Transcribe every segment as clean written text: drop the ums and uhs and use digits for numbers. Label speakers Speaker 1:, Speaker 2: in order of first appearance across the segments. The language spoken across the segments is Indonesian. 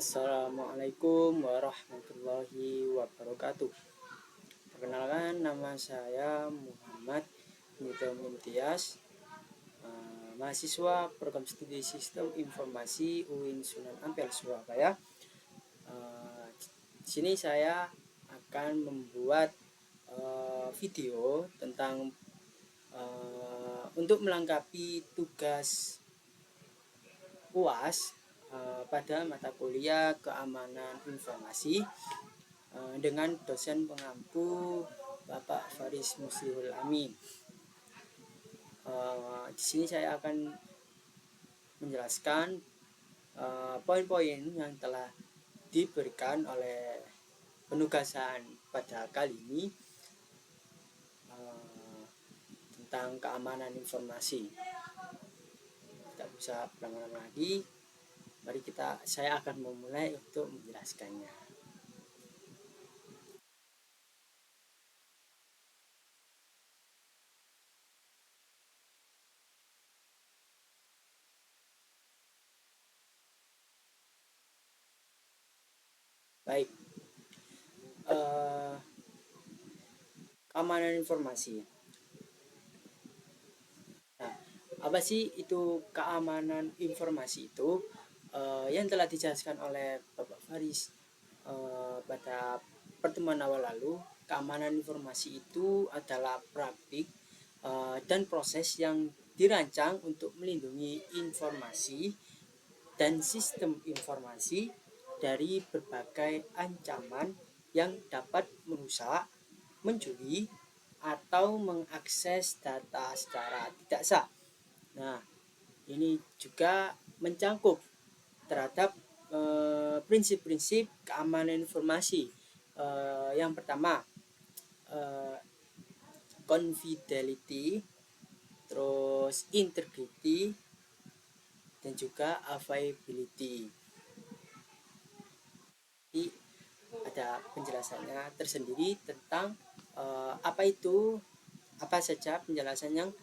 Speaker 1: Assalamualaikum warahmatullahi wabarakatuh. Perkenalkan, nama saya Muhammad Nito Mintias, mahasiswa Program Studi Sistem Informasi UIN Sunan Ampel, Surabaya. Di sini saya akan membuat video tentang untuk melengkapi tugas UAS pada mata kuliah keamanan informasi dengan dosen pengampu Bapak Faris Muslihul Amin. Di sini saya akan menjelaskan poin-poin yang telah diberikan oleh penugasan pada kali ini tentang keamanan informasi. Tidak usah berlama-lama lagi, mari saya akan memulai untuk menjelaskannya. Baik, keamanan informasi. Nah, apa sih itu keamanan informasi itu? Yang telah dijelaskan oleh Bapak Faris pada pertemuan awal lalu, keamanan informasi itu adalah praktik dan proses yang dirancang untuk melindungi informasi dan sistem informasi dari berbagai ancaman yang dapat merusak, mencuri, atau mengakses data secara tidak sah. Nah, ini juga mencangkup terhadap prinsip-prinsip keamanan informasi. Yang pertama, confidentiality, terus integrity, dan juga availability. Jadi ada penjelasannya tersendiri tentang apa saja penjelasan yang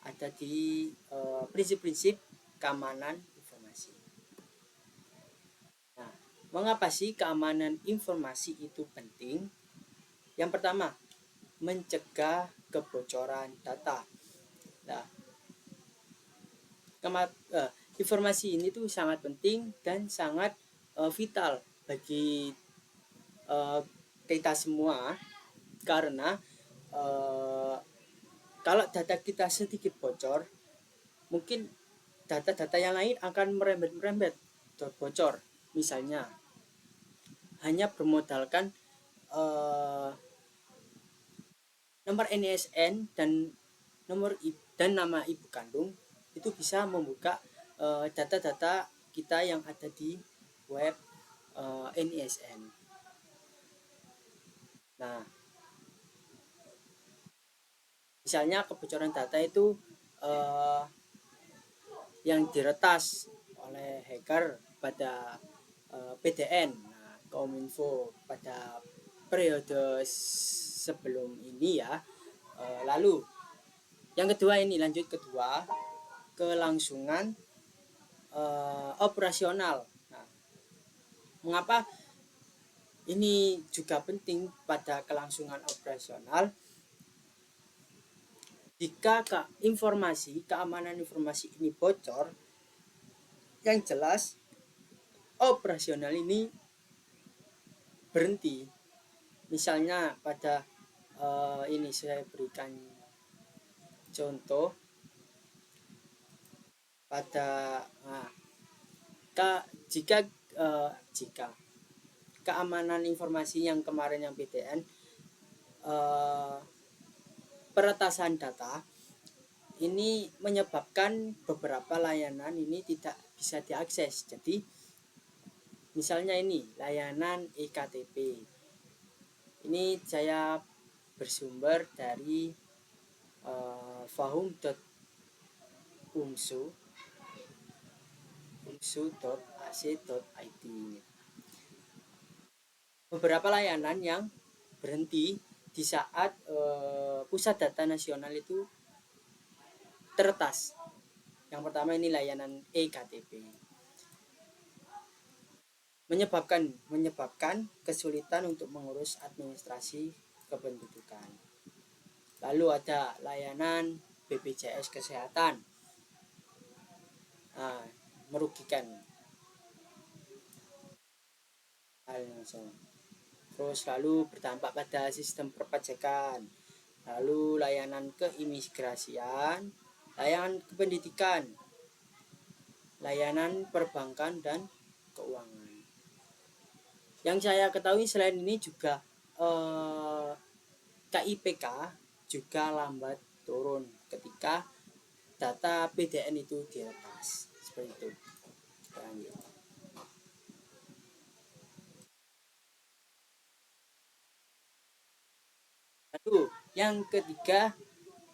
Speaker 1: ada di prinsip-prinsip keamanan informasi. Nah, mengapa sih keamanan informasi itu penting? Yang pertama, mencegah kebocoran data. Nah, informasi ini tuh sangat penting dan sangat vital bagi kita semua, karena kalau data kita sedikit bocor, mungkin data-data yang lain akan merembet bocor. Misalnya hanya bermodalkan nomor NISN dan nama ibu kandung, itu bisa membuka data-data kita yang ada di web NISN. Nah, misalnya kebocoran data itu yang diretas oleh hacker pada PDN, Kominfo pada periode sebelum ini ya. Lalu yang kedua, lanjut kedua, kelangsungan operasional. Nah, mengapa ini juga penting pada kelangsungan operasional? Jika keamanan informasi ini bocor, yang jelas operasional ini berhenti. Misalnya pada ini saya berikan contoh pada jika keamanan informasi yang kemarin yang PDN, peretasan data ini menyebabkan beberapa layanan ini tidak bisa diakses. Jadi misalnya ini layanan eKTP. Ini saya bersumber dari fahum.umsu.ac.id. Beberapa layanan yang berhenti di saat pusat data nasional itu teretas. Yang pertama ini layanan eKTP. menyebabkan kesulitan untuk mengurus administrasi kependudukan. Lalu ada layanan BPJS kesehatan, merugikan hal langsung. Terus lalu berdampak pada sistem perpajakan, lalu layanan keimigrasian, layanan kependidikan, layanan perbankan dan keuangan. Yang saya ketahui selain ini juga KIPK juga lambat turun ketika data PDN itu diretas, seperti itu. Lanjut. Lalu yang ketiga,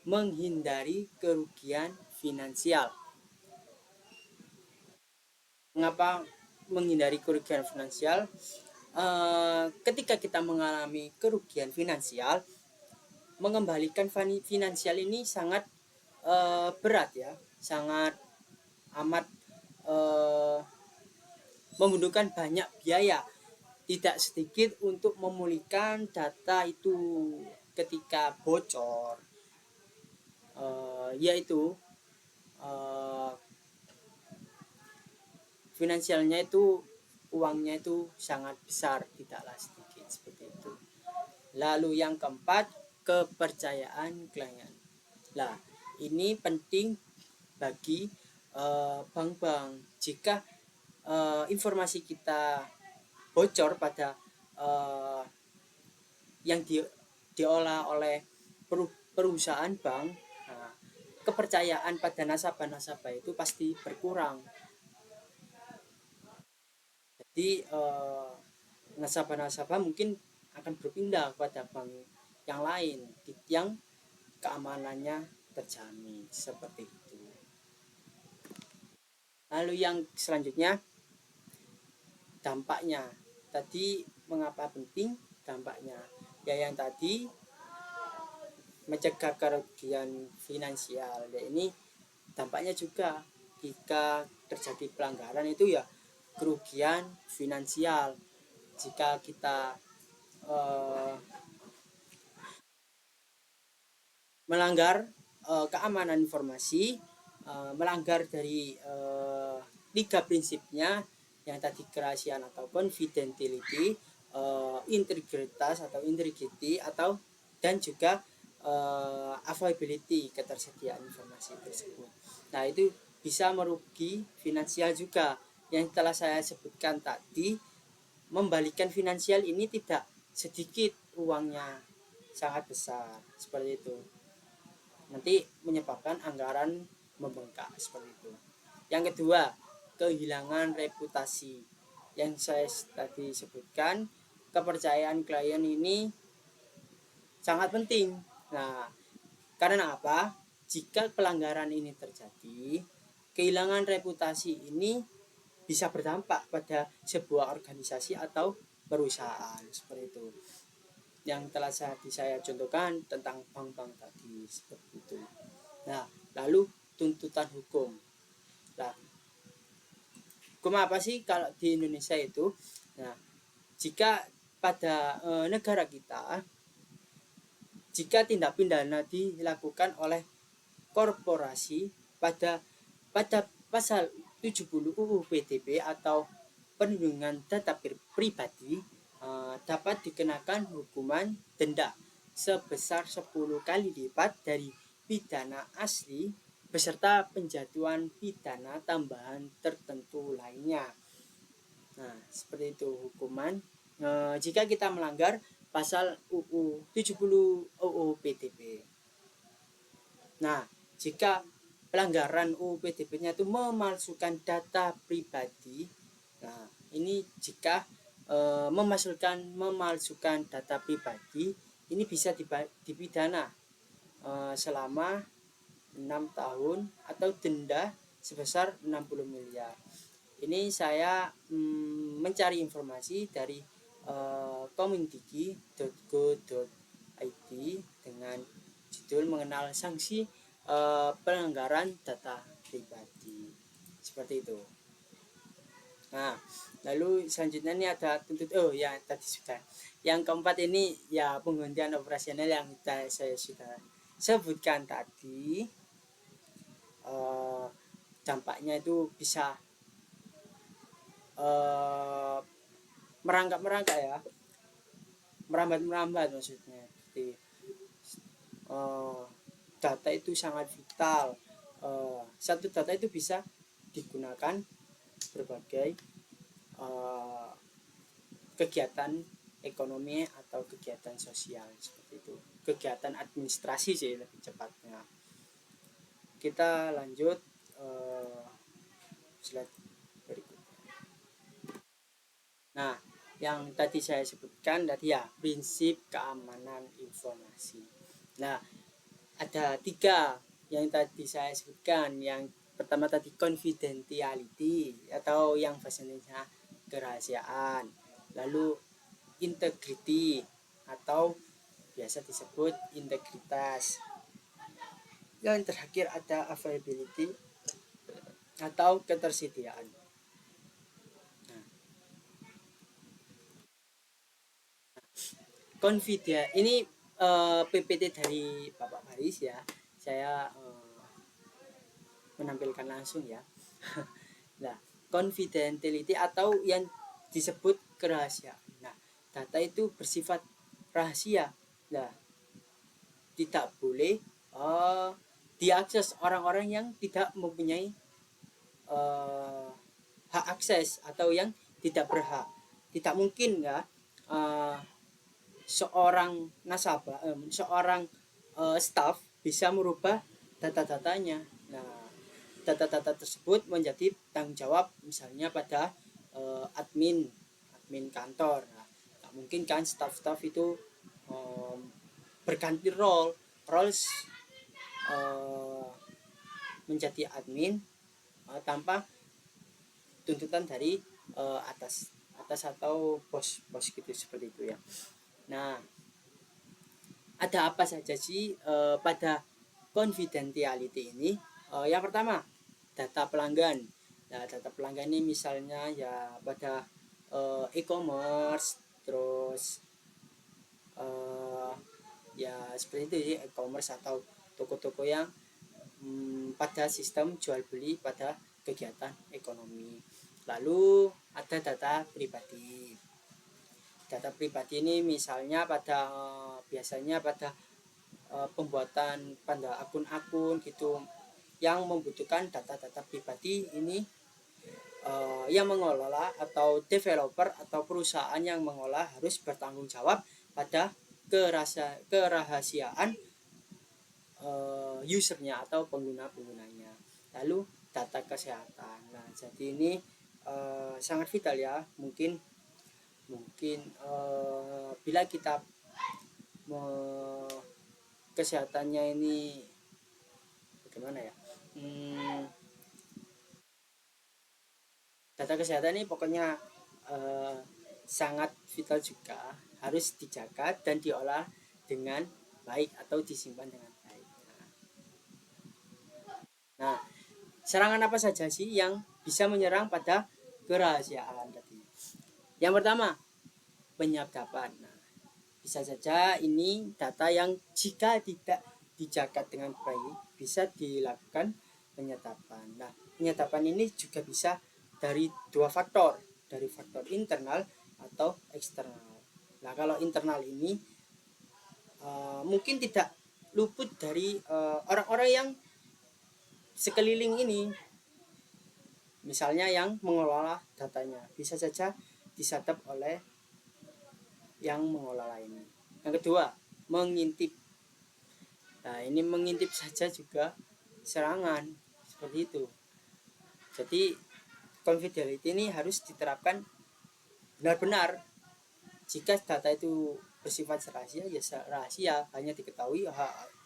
Speaker 1: menghindari kerugian finansial. Mengapa menghindari kerugian finansial? Ketika kita mengalami kerugian finansial, mengembalikan finansial ini sangat berat ya, sangat amat membutuhkan banyak biaya, tidak sedikit untuk memulihkan data itu ketika bocor, yaitu finansialnya itu, uangnya itu sangat besar, tidaklah sedikit, seperti itu. Lalu yang keempat, kepercayaan klien. Nah, ini penting bagi bank-bank. Jika informasi kita bocor pada yang diolah oleh perusahaan bank, kepercayaan pada nasabah-nasabah itu pasti berkurang. Jadi nasabah-nasabah mungkin akan berpindah kepada bank yang lain yang keamanannya terjamin, seperti itu. Lalu yang selanjutnya, dampaknya. Tadi mengapa penting dampaknya? Ya yang tadi, mencegah kerugian finansial. Ya ini dampaknya juga jika terjadi pelanggaran itu ya kerugian finansial. Jika kita melanggar keamanan informasi, melanggar dari 3 prinsipnya yang tadi, kerahasiaan atau confidentiality, integritas atau integrity, atau dan juga availability, ketersediaan informasi tersebut. Nah, itu bisa merugi finansial juga. Yang telah saya sebutkan tadi, membalikan finansial ini tidak sedikit uangnya, sangat besar, seperti itu. Nanti menyebabkan anggaran membengkak, seperti itu. Yang kedua, kehilangan reputasi. Yang saya tadi sebutkan, kepercayaan klien ini sangat penting. Nah, karena apa? Jika pelanggaran ini terjadi, kehilangan reputasi ini bisa berdampak pada sebuah organisasi atau perusahaan, seperti itu. Yang telah saya contohkan tentang bank-bank tadi, seperti itu. Nah, lalu tuntutan hukum. Nah, hukum apa sih kalau di Indonesia itu? Nah, jika pada negara kita, jika tindak pidana dilakukan oleh korporasi pada pasal 70 UU PDB atau perlindungan data pribadi, dapat dikenakan hukuman denda sebesar 10 kali lipat dari pidana asli beserta penjatuhan pidana tambahan tertentu lainnya. Nah, seperti itu hukuman jika kita melanggar pasal UU 70 UU PDB. Nah, jika pelanggaran UU PDB-nya itu memalsukan data pribadi, nah ini jika memalsukan data pribadi, ini bisa dipidana selama 6 tahun atau denda sebesar 60 miliar. Ini saya mencari informasi dari komindiki.go.id dengan judul mengenal sanksi pelanggaran data pribadi, seperti itu. Nah, lalu selanjutnya ini ada oh ya tadi sudah. Yang keempat ini ya penghentian operasional yang saya sudah sebutkan tadi. Dampaknya itu bisa merangkak ya, merambat maksudnya. Jadi data itu sangat vital. Satu data itu bisa digunakan berbagai kegiatan ekonomi atau kegiatan sosial seperti itu, kegiatan administrasi sih lebih cepatnya. Kita lanjut slide berikutnya. Nah, yang tadi saya sebutkan tadi ya prinsip keamanan informasi. Nah, ada 3 yang tadi saya sebutkan. Yang pertama tadi confidentiality atau yang bahasa Indonesia kerahasiaan, lalu integrity atau biasa disebut integritas, yang terakhir ada availability atau ketersediaan. Nah, ini PPT dari Bapak Faris ya, saya menampilkan langsung ya. Nah, confidentiality atau yang disebut kerahasiaan. Nah, data itu bersifat rahasia. Nah, tidak boleh diakses orang-orang yang tidak mempunyai hak akses atau yang tidak berhak. Tidak mungkin ya seorang nasabah, seorang staff bisa merubah data-datanya. Nah, data-data tersebut menjadi tanggung jawab misalnya pada admin kantor. Nah, tak mungkin kan staff itu berganti roles menjadi admin tanpa tuntutan dari atas atau bos gitu, seperti itu ya. Nah, ada apa saja sih pada confidentiality ini? Yang pertama, data pelanggan. Nah, data pelanggan ini misalnya ya pada e-commerce, terus ya seperti itu sih, e-commerce atau toko-toko yang pada sistem jual beli pada kegiatan ekonomi. Lalu ada data pribadi. Data pribadi ini misalnya pada biasanya pada pembuatan pada akun-akun gitu yang membutuhkan data-data pribadi ini, yang mengelola atau developer atau perusahaan yang mengolah harus bertanggung jawab pada kerahasiaan usernya atau pengguna-penggunanya. Lalu data kesehatan. Nah, jadi ini sangat vital ya. Mungkin bila kita kesehatannya ini bagaimana ya, data kesehatan ini pokoknya sangat vital juga, harus dijaga dan diolah dengan baik atau disimpan dengan baik. Nah, serangan apa saja sih yang bisa menyerang pada kerahasiaan tadi? Yang pertama, penyadapan. Nah, bisa saja ini data yang jika tidak dijaga dengan baik bisa dilakukan penyadapan. Nah, penyadapan ini juga bisa dari 2 faktor, dari faktor internal atau eksternal. Nah, kalau internal ini mungkin tidak luput dari orang-orang yang sekeliling ini, misalnya yang mengelola datanya bisa saja disadap oleh yang mengelola ini. Yang kedua, mengintip. Nah, ini mengintip saja juga serangan seperti itu. Jadi confidentiality ini harus diterapkan benar-benar. Jika data itu bersifat rahasia, ya rahasia, hanya diketahui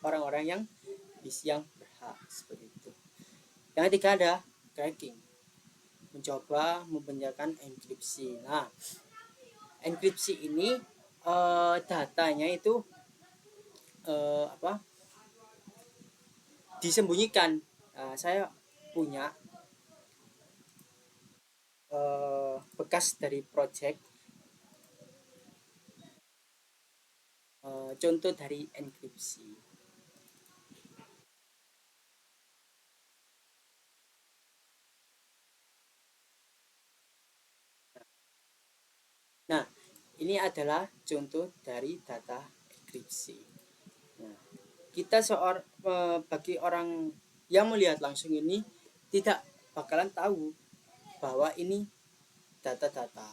Speaker 1: orang-orang yang berhak, seperti itu. Yang ketiga ada cracking, mencoba membenarkan enkripsi. Nah, enkripsi ini datanya itu disembunyikan. Saya punya bekas dari project, contoh dari enkripsi. Nah, ini adalah contoh dari data enkripsi. Nah, kita bagi orang yang melihat langsung ini tidak bakalan tahu bahwa ini data-data.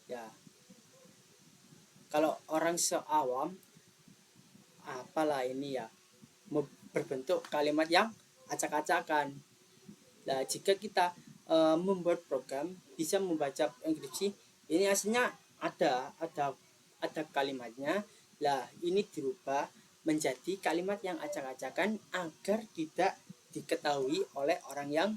Speaker 1: Ya, kalau orang seawam, apalah ini ya, berbentuk kalimat yang acak-acakan. Nah, jika kita membuat program bisa membaca enkripsi, ini aslinya ada kalimatnya. Lah, ini dirubah menjadi kalimat yang acak-acakan agar tidak diketahui oleh orang yang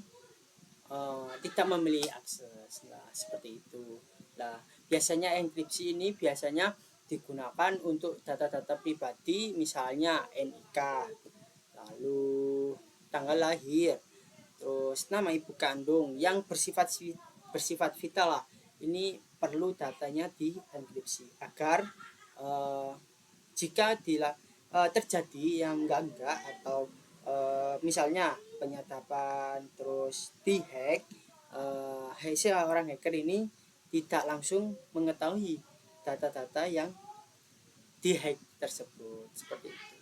Speaker 1: tidak memiliki akses. Nah, seperti itu. Nah, biasanya enkripsi ini biasanya digunakan untuk data-data pribadi, misalnya NIK, lalu tanggal lahir, terus nama ibu kandung yang bersifat vital lah. Ini perlu datanya dienkripsi agar eh, jika terjadi yang enggak atau misalnya penyadapan terus dihack, orang hacker ini tidak langsung mengetahui data-data yang dihack tersebut, seperti itu.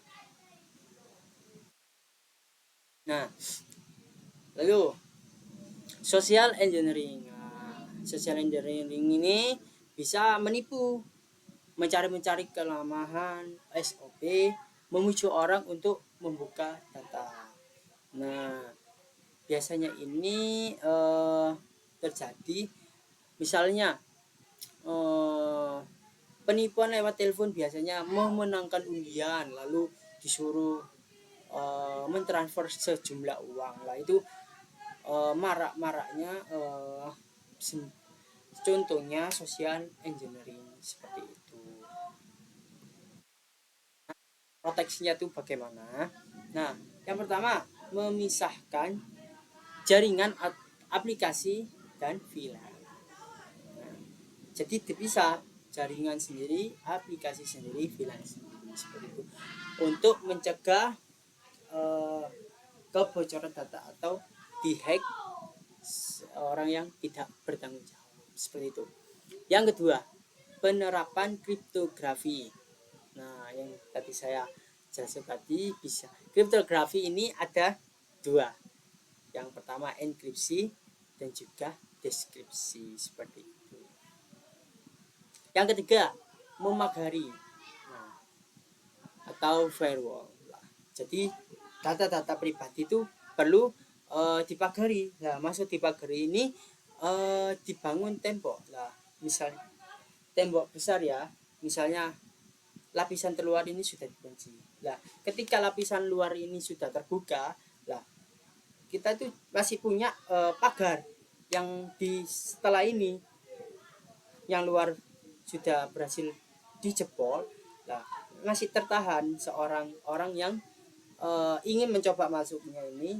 Speaker 1: Nah, lalu social engineering. Nah, social engineering ini bisa menipu, mencari kelemahan SOP, memicu orang untuk membuka data. Nah, biasanya ini terjadi misalnya penipuan lewat telepon, biasanya memenangkan undian lalu disuruh mentransfer sejumlah uang. Lah itu marak-maraknya contohnya social engineering seperti itu. Proteksinya itu bagaimana? Nah, yang pertama memisahkan jaringan aplikasi dan VLAN. Nah, jadi dipisah jaringan sendiri, aplikasi sendiri, VLAN sendiri, seperti itu untuk mencegah kebocoran data atau dihack orang yang tidak bertanggung jawab, seperti itu. Yang kedua, penerapan kriptografi. Nah, yang tadi saya jelaskan tadi, bisa kriptografi ini ada dua. Yang pertama enkripsi dan juga deskripsi, seperti itu. Yang ketiga, memagari, nah, atau firewall. Nah, jadi data-data pribadi itu perlu dipagari. Nah, maksud dipagari ini dibangun tembok. Nah, misalnya tembok besar ya, misalnya lapisan terluar ini sudah dikunci. Nah, ketika lapisan luar ini sudah terbuka, lah kita itu masih punya pagar yang di setelah ini yang luar sudah berhasil dijebol. Lah, masih tertahan seorang orang yang ingin mencoba masuknya ini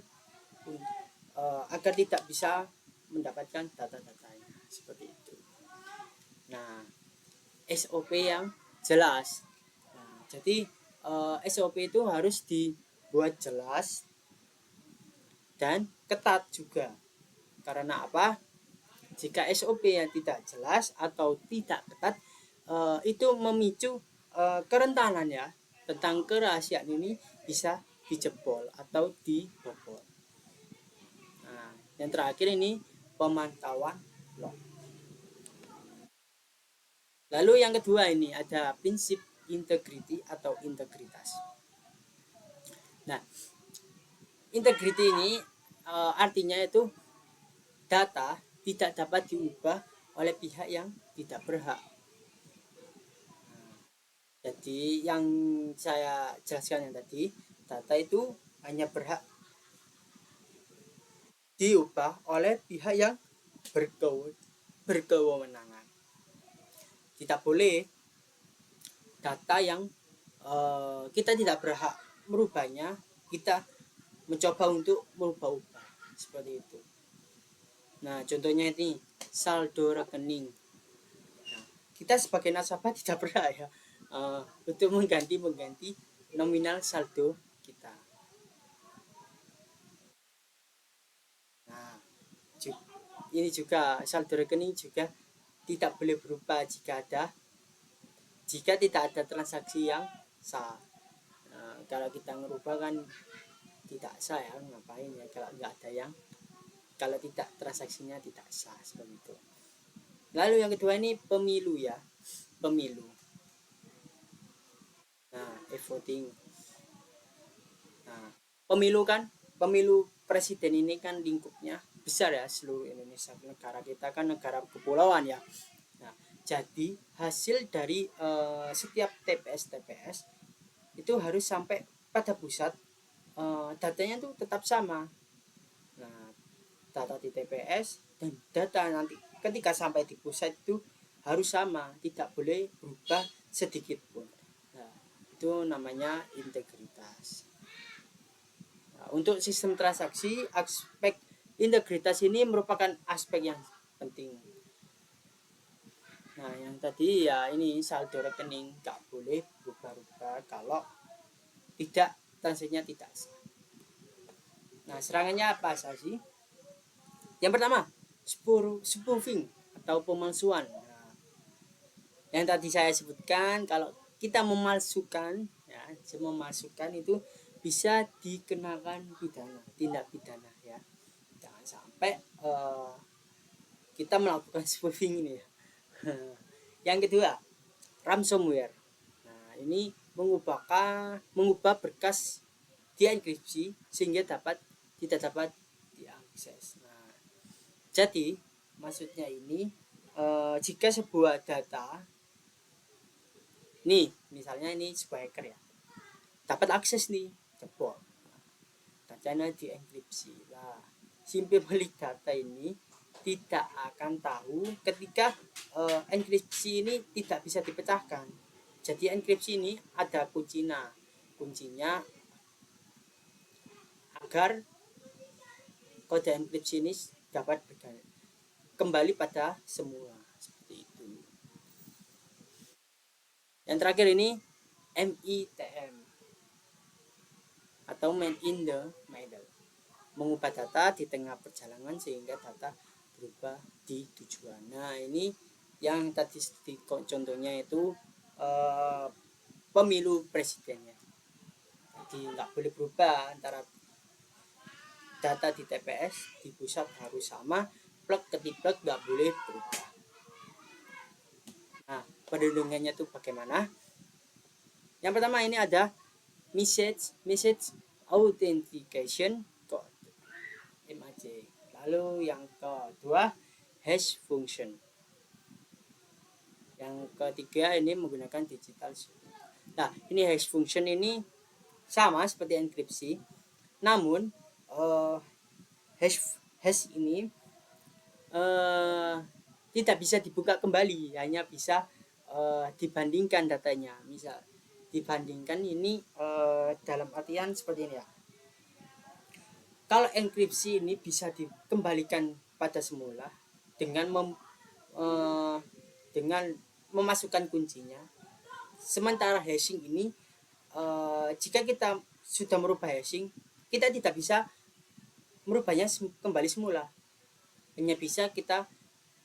Speaker 1: agar tidak bisa mendapatkan data-datanya, seperti itu. Nah, SOP yang jelas. Nah, jadi SOP itu harus dibuat jelas dan ketat juga. Karena apa? Jika SOP yang tidak jelas atau tidak ketat, itu memicu kerentanan ya tentang kerahasiaan ini bisa dijebol atau dibobol. Nah, yang terakhir ini pemantauan log. Lalu yang kedua ini ada prinsip integrity atau integritas. Nah, integrity ini artinya itu data tidak dapat diubah oleh pihak yang tidak berhak. Jadi yang saya jelaskan yang tadi, data itu hanya berhak diubah oleh pihak yang berkewenangan. Tidak boleh data yang kita tidak berhak merubahnya, kita mencoba untuk merubah-ubah, seperti itu. Nah, contohnya ini saldo rekening. Nah, kita sebagai nasabah tidak pernah ya untuk mengganti nominal saldo kita. Nah, ini juga saldo rekening juga tidak boleh berubah jika tidak ada transaksi yang sah. Nah, kalau kita ngerubah kan tidak sah ya, ngapain ya kalau nggak ada yang, kalau tidak transaksinya tidak sah seperti itu. Lalu yang kedua ini pemilu ya, pemilu. Nah, e-voting. Nah, pemilu presiden ini kan lingkupnya besar ya, seluruh Indonesia. Negara kita kan negara kepulauan ya. Nah, jadi hasil dari setiap TPS itu harus sampai pada pusat, datanya tuh tetap sama. Nah, data di TPS dan data nanti ketika sampai di pusat itu harus sama, tidak boleh berubah sedikit pun. Nah, itu namanya integritas. Nah, untuk sistem transaksi, aspek integritas ini merupakan aspek yang penting. Nah, yang tadi ya ini saldo rekening nggak boleh berubah-ubah kalau tidak, transaksinya tidak sah. Nah, serangannya apa sih? Yang pertama, spoofing atau pemalsuan. Nah, yang tadi saya sebutkan, kalau kita memalsukan, ya, memalsukan itu bisa dikenakan pidana, tindak pidana ya. Jangan sampai kita melakukan spoofing ini ya. Yang kedua, ransomware. Nah, ini mengubah berkas dienkripsi sehingga tidak dapat diakses. Nah, jadi maksudnya ini jika sebuah data, nih misalnya ini sebuah hacker ya, dapat akses nih, jebol, datanya dienkripsi lah. Si pemilik data ini tidak akan tahu ketika enkripsi ini tidak bisa dipecahkan. Jadi enkripsi ini ada kuncinya agar kode enkripsi ini dapat kembali pada semula, seperti itu. Yang terakhir ini MITM atau man in the middle, mengubah data di tengah perjalanan sehingga data berubah di tujuan. Nah, ini yang tadi contohnya itu pemilu presidennya. Jadi nggak boleh berubah antara data di TPS di pusat harus sama, plug ketiplek nggak boleh berubah. Nah, perlindungannya itu bagaimana? Yang pertama ini ada message authentication code, MAC. Lalu yang kedua hash function. Yang ketiga ini menggunakan digital. Nah, ini hash function ini sama seperti enkripsi, namun hash ini tidak bisa dibuka kembali, hanya bisa dibandingkan datanya. Misal dibandingkan ini dalam artian seperti ini ya. Kalau enkripsi ini bisa dikembalikan pada semula dengan memasukkan kuncinya. Sementara hashing ini jika kita sudah merubah hashing, kita tidak bisa merubahnya kembali semula. Hanya bisa kita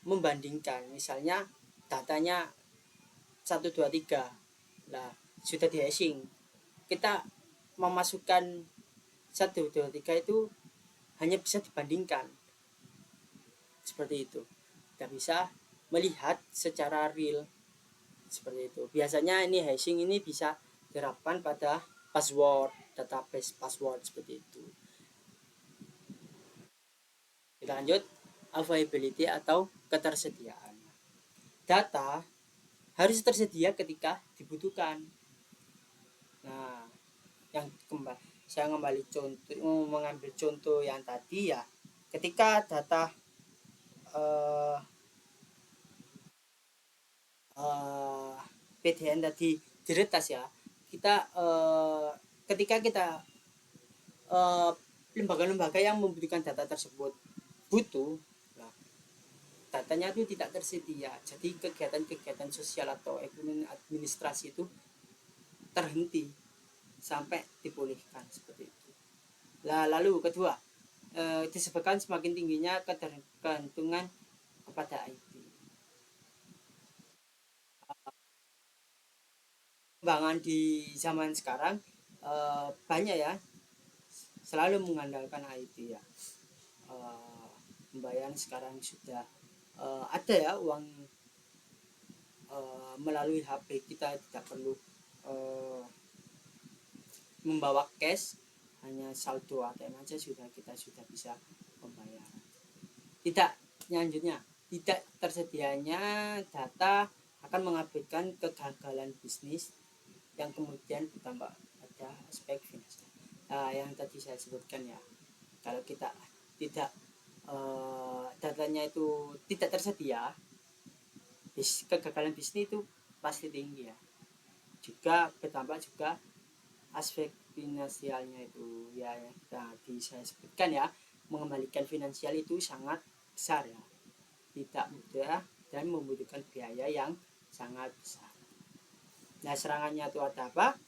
Speaker 1: membandingkan, misalnya datanya 1 2 3. Nah, sudah di hashing. Kita memasukkan 1 2 3 itu hanya bisa dibandingkan. Seperti itu. Tidak bisa melihat secara real. Seperti itu. Biasanya ini hashing ini bisa diterapkan pada password, database password seperti itu. Kita lanjut, availability atau ketersediaan. Data harus tersedia ketika dibutuhkan. Nah, yang saya mengambil contoh yang tadi ya, ketika data PDN tadi diretas ya, kita ketika kita lembaga-lembaga yang membutuhkan data tersebut butuh, nah datanya itu tidak tersedia. Jadi kegiatan-kegiatan sosial atau ekonomi administrasi itu terhenti sampai dipulihkan seperti itu. Lalu kedua, disebabkan semakin tingginya ketergantungan kepada IT. Perkembangan di zaman sekarang banyak ya, selalu mengandalkan IT ya. Pembayaran sekarang sudah ada ya, uang melalui HP, kita tidak perlu membawa cash, hanya saldo ATM aja kita sudah bisa membayar. Tidak, selanjutnya, tidak tersedianya data akan mengakibatkan kegagalan bisnis yang kemudian ditambah ada aspek finansial. Nah, yang tadi saya sebutkan ya, kalau kita tidak datanya itu tidak tersedia, kegagalan bisnis itu pasti tinggi ya. Juga bertambah juga aspek finansialnya itu ya, yang tadi saya sebutkan ya, mengembalikan finansial itu sangat besar ya, tidak mudah dan membutuhkan biaya yang sangat besar. Nah, serangannya itu ada apa?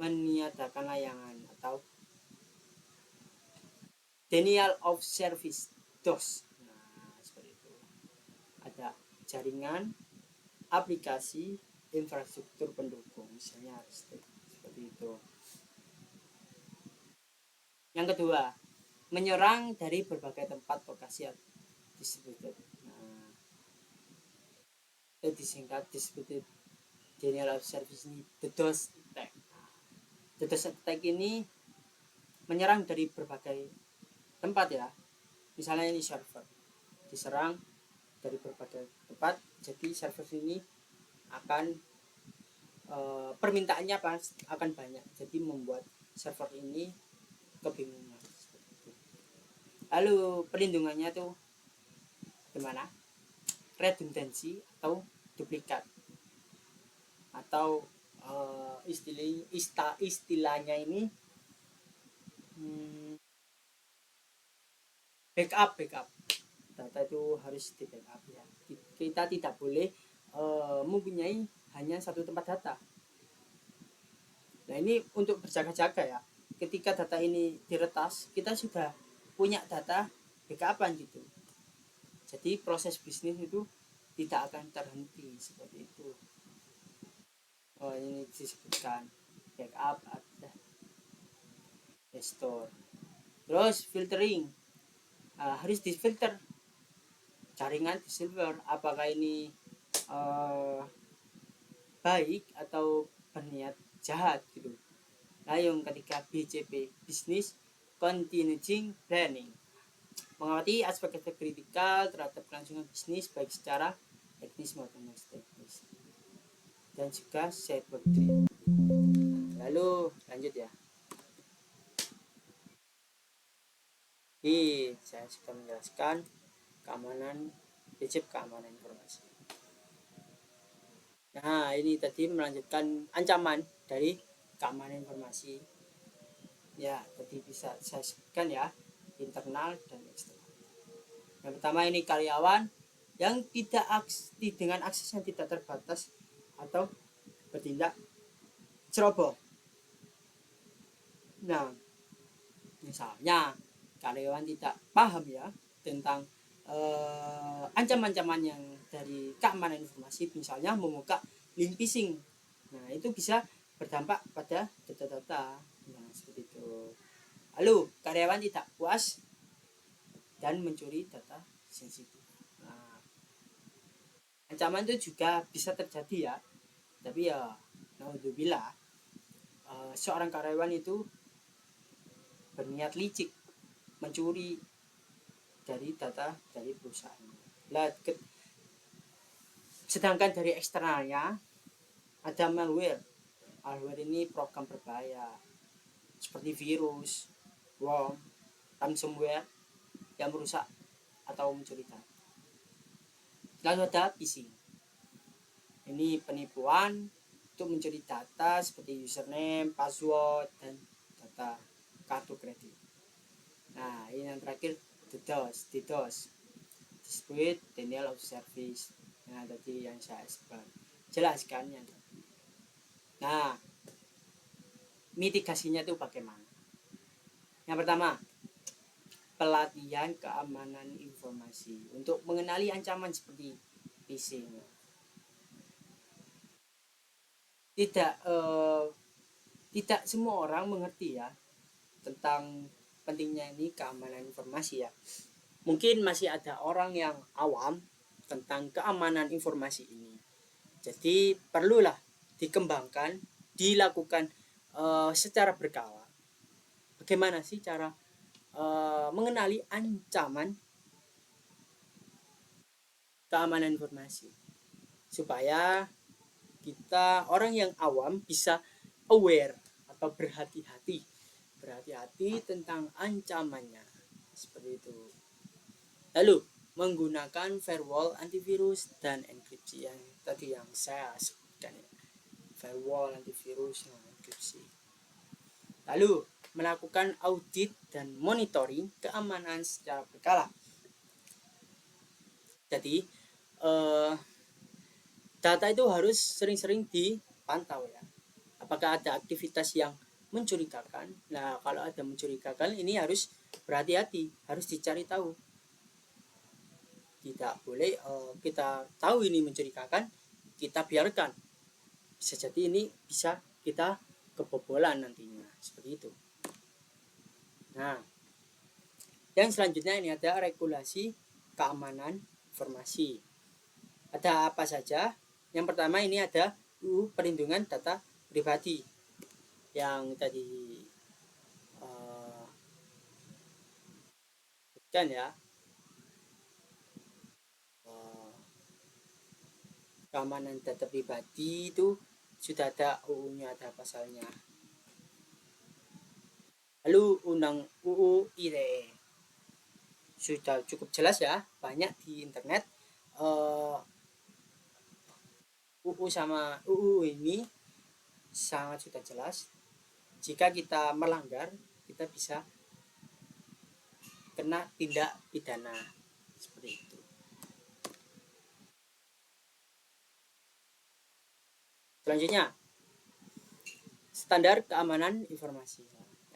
Speaker 1: Meniadakan layanan atau denial of service, DOS. Nah, seperti itu. Ada jaringan, aplikasi, infrastruktur pendukung, misalnya seperti itu. Yang kedua, menyerang dari berbagai tempat lokasi distributed. Nah, disingkat disebut denial of service ini DDoS attack. DDoS attack ini menyerang dari berbagai tempat ya. Misalnya ini server diserang dari berbagai tempat, jadi server ini akan permintaannya akan banyak, jadi membuat server ini kebingungan. Lalu perlindungannya tuh gimana? Redundancy atau duplikat, atau istilahnya ini backup. Data itu harus di backup ya. Kita tidak boleh mempunyai hanya satu tempat data. Nah, ini untuk berjaga-jaga ya. Ketika data ini diretas, kita sudah punya data backupan gitu. Jadi proses bisnis itu tidak akan terhenti seperti itu. Ini disebutkan backup ada restore. Terus filtering, harus difilter jaringan, di-filter apakah ini baik atau berniat jahat gitu. Nah, yang ketiga BCP, Business Continuity Planning, mengamati aspek-aspek kritikal terhadap kelangsungan bisnis baik secara teknis maupun teknis, dan juga cyber threat. Lalu lanjut ya. Saya sudah menjelaskan keamanan, prinsip keamanan informasi. Nah, ini tadi melanjutkan ancaman dari keamanan informasi. Ya, tadi bisa saya sebutkan ya, internal dan eksternal. Yang pertama ini karyawan yang tidak dengan akses yang tidak terbatas atau bertindak ceroboh. Nah, misalnya karyawan tidak paham ya tentang ancaman-ancaman yang dari keamanan informasi, misalnya membuka link phishing. Nah, itu bisa berdampak pada data-data. Nah, seperti itu. Lalu karyawan tidak puas dan mencuri data sensitif. Nah, ancaman itu juga bisa terjadi ya, tapi ya naudzubillah, seorang karyawan itu berniat licik mencuri dari data dari perusahaan. Sedangkan dari eksternalnya ada malware. Malware ini program berbahaya seperti virus, worm, ransomware yang merusak atau mencuri data. Lalu ada phishing. Ini penipuan untuk mencuri data seperti username, password, dan data kartu kredit. Nah, ini yang terakhir DDoS, dispute denial of service. Nah, tadi yang saya jelaskannya. Nah, mitigasinya itu bagaimana? Yang pertama, pelatihan keamanan informasi untuk mengenali ancaman seperti phishing. Tidak semua orang mengerti ya tentang pentingnya ini keamanan informasi ya. Mungkin masih ada orang yang awam tentang keamanan informasi ini. Jadi perlulah dikembangkan, dilakukan secara berkala. Bagaimana sih cara mengenali ancaman keamanan informasi supaya kita orang yang awam bisa aware atau berhati-hati tentang ancamannya seperti itu. Lalu menggunakan firewall, antivirus, dan enkripsi yang tadi yang saya sebutkan ya. Firewall, antivirus, dan enkripsi. Lalu melakukan audit dan monitoring keamanan secara berkala. Jadi data itu harus sering-sering dipantau ya. Apakah ada aktivitas yang mencurigakan? Nah, kalau ada mencurigakan ini harus berhati-hati, harus dicari tahu. Tidak boleh kita tahu ini mencurigakan, kita biarkan. Bisa jadi ini bisa kita kebobolan nantinya, seperti itu. Nah, yang selanjutnya ini ada regulasi keamanan informasi. Ada apa saja? Yang pertama ini ada UU Perlindungan Data Pribadi yang tadi kan ya, keamanan data pribadi itu sudah ada UU-nya, ada pasalnya. Lalu UU ITE sudah cukup jelas ya, banyak di internet. UU sama UU ini sangat sudah jelas. Jika kita melanggar, kita bisa kena tindak pidana seperti itu. Selanjutnya, standar keamanan informasi.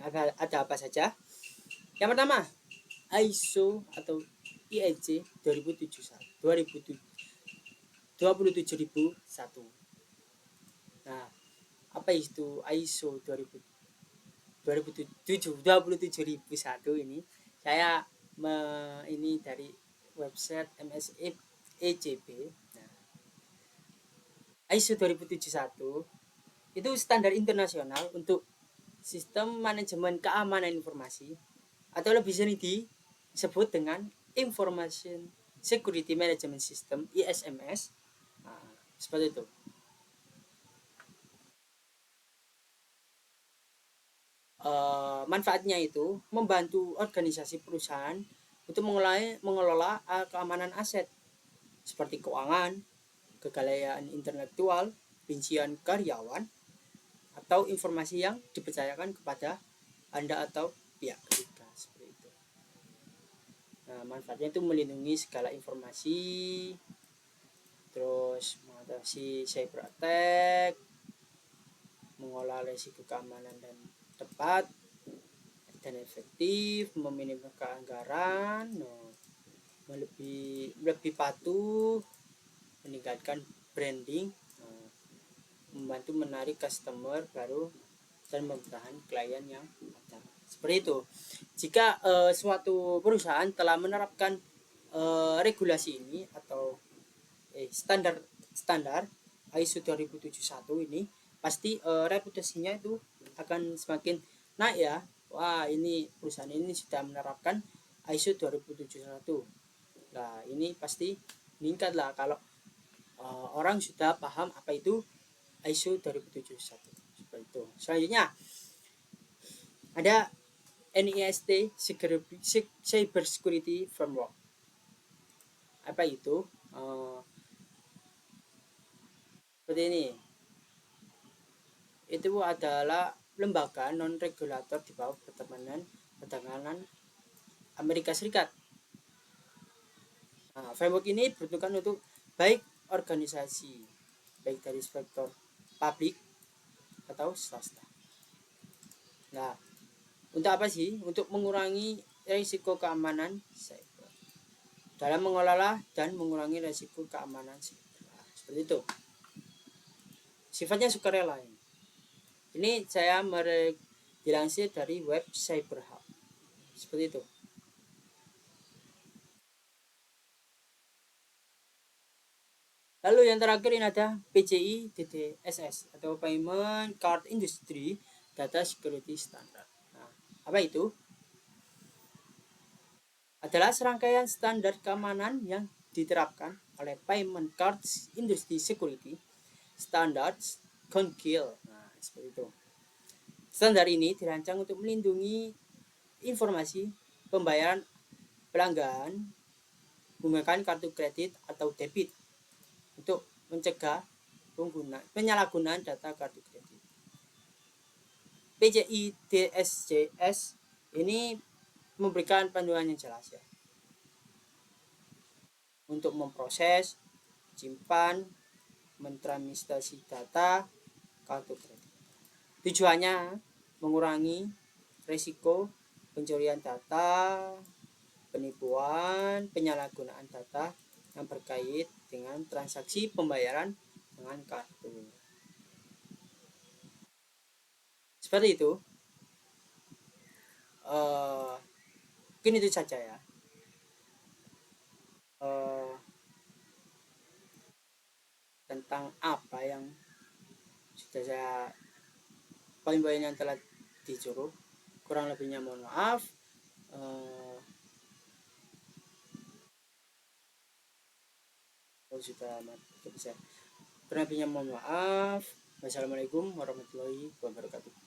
Speaker 1: Ada apa saja? Yang pertama, ISO atau IEC 27001. Nah, apa itu ISO 27001 ini? Saya ini dari website MSECB. Nah, ISO 27001 itu standar internasional untuk sistem manajemen keamanan informasi atau lebih sering disebut dengan Information Security Management System ISMS. Nah, seperti itu. Manfaatnya itu membantu organisasi perusahaan untuk mengelola keamanan aset seperti keuangan, kekayaan intelektual, rincian karyawan, atau informasi yang dipercayakan kepada Anda atau pihak ketiga seperti itu. Nah, manfaatnya itu melindungi segala informasi, terus mengatasi cyber attack, mengolah risiko keamanan dan tepat dan efektif, meminimalkan anggaran, lebih patuh, meningkatkan branding, membantu menarik customer baru dan mempertahankan klien yang ada. Seperti itu. Jika suatu perusahaan telah menerapkan regulasi ini atau standar ISO 2071 ini, pasti reputasinya itu akan semakin naik ya. Wah, ini perusahaan ini sudah menerapkan ISO 2071. Nah, ini pasti meningkat lah kalau orang sudah paham apa itu ISO 2071. Seperti itu. Selanjutnya ada NIST Cyber Security Framework. Apa itu? Seperti ini. Itu adalah lembaga non regulator di bawah Perdagangan Amerika Serikat Nah, framework ini diperuntukkan untuk baik organisasi, baik dari sektor publik atau swasta. Nah, untuk apa sih? Untuk mengurangi risiko keamanan cyber dalam mengelola dan mengurangi risiko keamanan cyber. Nah, seperti itu. Sifatnya sukarela ini. Ini saya dilansir dari web Cyberhub. Seperti itu. Lalu yang terakhir ini ada PCI DDSS atau Payment Card Industry Data Security Standard. Nah, apa itu? Adalah serangkaian standar keamanan yang diterapkan oleh Payment Cards Industry Security Standards CONCIL. Nah, seperti itu. Standar ini dirancang untuk melindungi informasi pembayaran pelanggan menggunakan kartu kredit atau debit untuk mencegah penyalahgunaan data kartu kredit. PCI DSCS ini memberikan panduan yang jelas ya untuk memproses, simpan, mentransmisi data kartu kredit. Tujuannya mengurangi risiko pencurian data, penipuan, penyalahgunaan data yang berkait dengan transaksi pembayaran dengan kartu. Seperti itu. Mungkin itu saja ya. Tentang apa yang sudah saya poin-poin yang telah disuruh, kurang lebihnya mohon maaf. Sudah bisa. Kurang lebihnya mohon maaf. Wassalamualaikum warahmatullahi wabarakatuh.